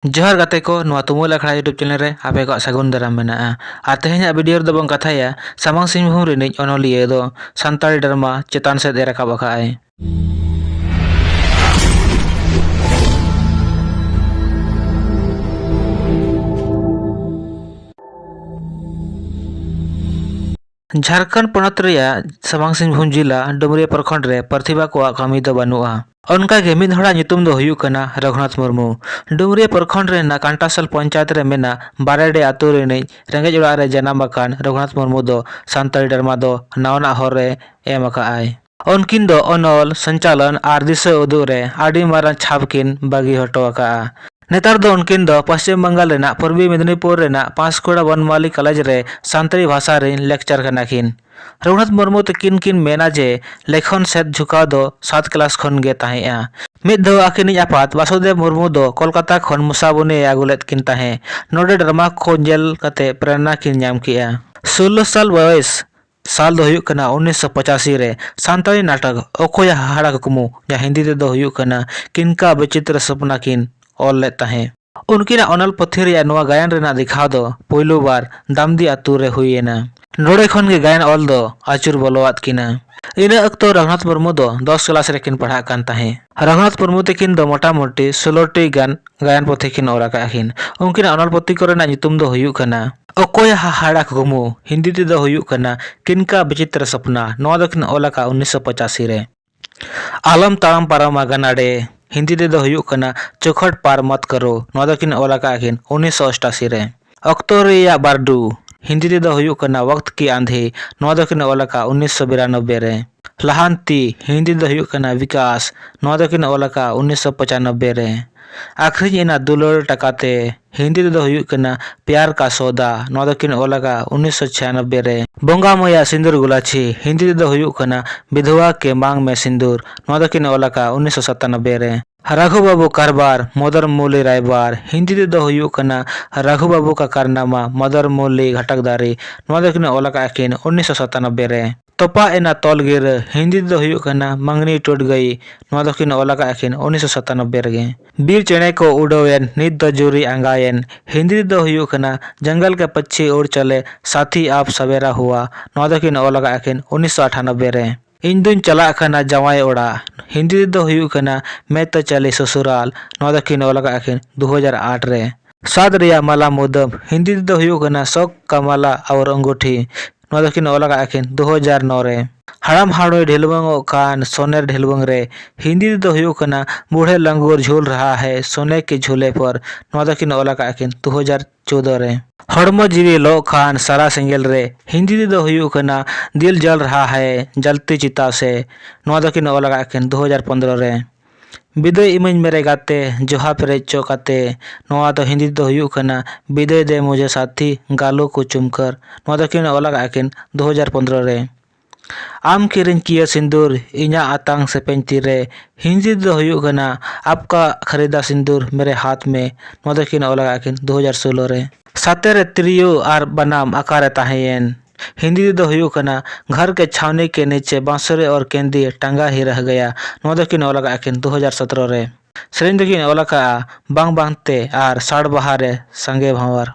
जोहार गाते को नुआ तुमुल अखड़ा यूट्यूब चैनल रे आपे को सागुन दाराम मेना आ तेहेᱧᱟᱜ वीडियो ᱨᱮᱫᱚ ᱵᱚᱱ ᱠᱟᱛᱷᱟᱭᱟ ᱥᱟᱢᱟᱝ ᱥᱤᱝᱵᱷᱩᱢ ᱨᱤᱱᱤᱡ ᱚᱱᱚᱞᱤᱭᱟᱹ ᱫᱚ ᱥᱟᱱᱛᱟᱲᱤ ᱰᱨᱟᱢᱟ ᱪᱮᱛᱟᱱ ᱥᱮᱫ ᱮ ᱨᱟᱠᱟᱵ ᱟᱠᱟᱜᱼᱟᱭ। झारखंड पनत रेया सामांग सिंहभूम जिला डुमरिया प्रखंड रे प्रतिभा को कमी दो बनुआ उनका के मिद हड़ा नितुम दो हुयु कना रघुनाथ मुर्मू डुमरिया प्रखंड रे ना कांटासल पंचायत रे मेना बारेडे आतु रे नै रेंगेज ओड़ा रे जनाम अकान रघुनाथ मुर्मू दो सानताड़ी डरमा दो नावना हर रे एम अकाय। उनकिन दो अनल संचालन आर दिशा उदुग रे आडी मारां छापकिन बागी हटो अका। नेतार दो उनकिन दो पश्चिम बंगाल रेना पूर्वी मेदिनीपुर रेना पांचकुड़ा बनमाली कॉलेज रे सानताड़ी भाषा रे लेक्चर कनाकिन। रघुनाथ मुर्मू तकिन किन मेना जे लेखन सेद झुकाव दो 7 क्लास खन गे ताहेआ। मिद दो आकिनी आपात वासुदेव मुर्मू दो कोलकाता खन मुसाबुनी आगुलेत किन ताहे नोडे ड्रामा को जेल कते प्रेरणा किन नाम किया। 16 साल बयस साल दो हुयुक कना 1985 रे सानताड़ी नाटक ओकोया हाड़ा कुकमु या हिंदी ते दो हुयुक कना किनका विचित्र सपना किन ऑल लेता है। उनकिन अनल पथी रे नोआ गायन रेना दिखाव दो पहिलो बार दामदी आतु रे हुईना नोडे खन गे गायन ऑल दो आचुर बोलोवात किना। इना अक्तो रघुनाथ मुर्मू दो 10 क्लास रे किन पढ़ा कान ताहे। रघुनाथ मुर्मू तकिन दो मोटा मोटी 16टी गान गायन पोथी किन ओरा काकिन। उनकिन अनल पोथी कोरेना नितुम दो हुयुक कना ओकोय हाड़ा कुकमु हिंदी ते दो हुयुक कना किनका विचित्र सपना नोआ दो किन ओला का 1985 रे। आलम ताड़म पारम गनाडे हिंदी ते दो हुयुक कना चौखट पार मत करो नोआ दो किन ओला का किन 1988 रे। अक्तो रेया बारडू हिंदी ते दो हुयुक कना वक्त की आंधी नोआ दो किन ओला का 1992 रे। लहांती हिंदी दो हुयुक कना विकास नोआ दो किन ओला का 1995 रे। आखिरी इना दुलर टकाते हिंदी ते दो हुयुक कना प्यार का सौदा नोआ दो किन ओला का 1996 रे। बोंगा मैया सिंदूर गुलाची हिंदी ते दो हुयुक कना विधवा के मांग में सिंदूर नोआ दो किन ओला का 1997 रे। रघु बाबू कारबार मदर मौली रायबार हिंदी ते दो हुयुक कना रघु बाबू का कारनामा मदर मौली घटकदारी नोआ दो किन ओला का किन 1997 रे। तोपा एना तोल गिर हिंदी दो हुयुक कना मंगनी टूट गई नोआ दो किन ओला का किन 1997 रे। बीर चेणे को उड़ोवेन नित दो जुरी आंगायन हिंदी दो हुयुक कना जंगल के पक्षी उड़ चले साथी आप सवेरा हुआ नोआ दो किन ओला का किन 1998 रे। इन दुन चला कना जवाई ओड़ा हिंदी दो हुयुक कना मैं तो चली ससुराल नोआ दो किन ओला का किन 2008 रे। साद रिया माला मुदम हिंदी दो हुयुक कना शौक का माला और अंगूठी नोआ दो किन ओला का किन 2009 रे। हड़म हाड़ोय ढिलवंग कान सोनेर ढिलवंग रे हिंदी दो हुयुक कना बूढ़े लंगूर झूल रहा है सोने के झूले पर नोआ दो किन ओला का किन 2014 रे। हड़मो जीवी लो खान सारा सिंगल रे हिंदी दो हुयुक कना दिल जल रहा है जलती चिता से नोआ दो किन ओला का किन 2015 रे। विदय इमज मेरे गाते जोहा पेरे चौकाते नोआ दो हिंदी दो हुयुक कना विदय दे मुझे साथी गालों को चुमकर नोआ दो किन ओला का किन 2015 रे। आम किरिन किया सिंदूर इन्या आतंग से पेंती रे हिंदी दो हुयुक कना आपका खरीदा सिंदूर मेरे हाथ में नोआ दो किन ओला का किन 2016 रे। साते रे त्रियो आर बनाम आकार ताहेन हिंदी दो हुयुक कना घर के छावनी के नीचे बांसुरी और केंदी टंगा ही रह गया नोआ दो किन ओला का किन 2017 रे। सेरेंज दो किन ओला का बांग बांगते आर साड़ बहारे संगे भंवर।